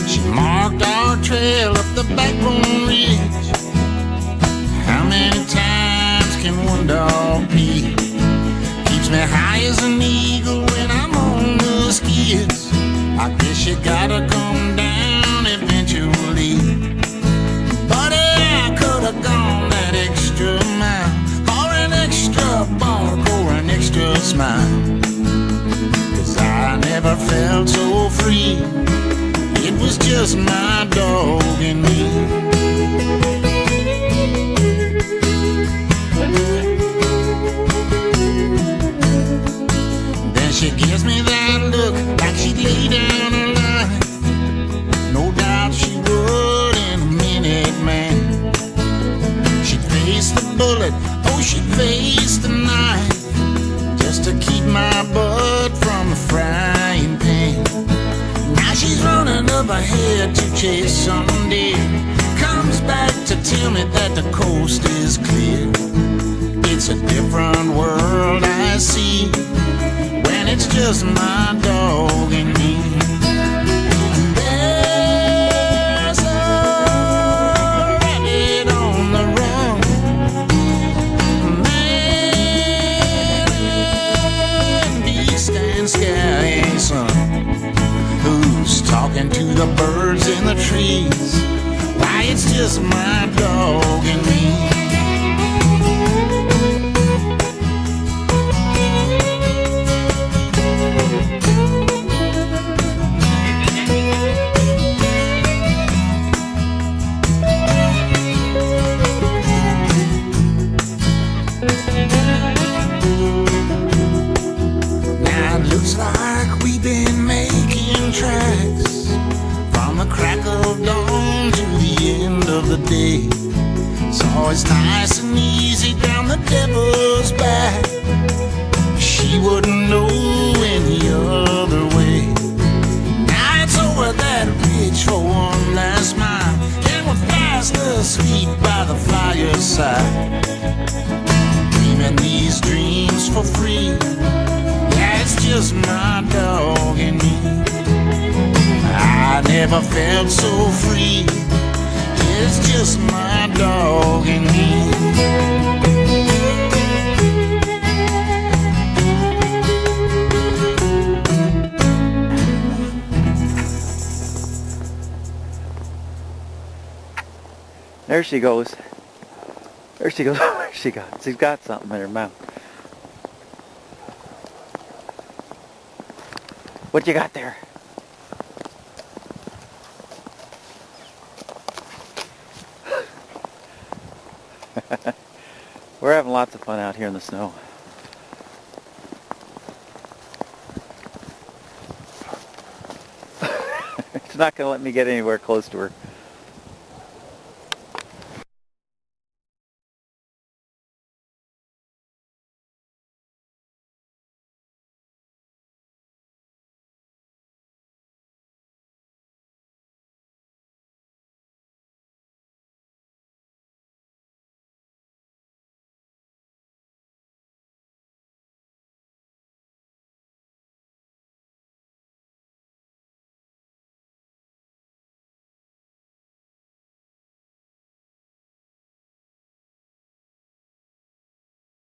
She marked our trail up the backbone ridge. How many times can one dog pee? Keeps me high as an eagle when I'm on the skids. I guess you gotta come down eventually. But I could have gone that extra mile for an extra bark or an extra smile. 'Cause I never felt so free. It was just my dog and me. Then she gives me that look like she'd lay down her life. No doubt she would in a minute, man. She'd face the bullet, oh she'd face the knife, just to keep my butt from the frying pan. Now she's running up ahead to chase some deer. Comes back to tell me that the coast is clear. It's a different world I see when it's just my dog and me. There's a rabbit on the run, man, beast and sky, son, who's talking to the birds in the trees. Why, it's just my dog and me. Now it looks like we've been making tracks from the crack of dawn to the end of the day. So it's nice and easy down the devil's back. She wouldn't know any other way. Now it's over that ridge for one last mile, and we're fast asleep by the flyer's side, dreaming these dreams for free. Yeah, it's just my dog and me. I never felt so free. It's just my dog and me. There she goes. There she goes. She's got something in her mouth. What you got there? We're having lots of fun out here in the snow. It's not going to let me get anywhere close to her.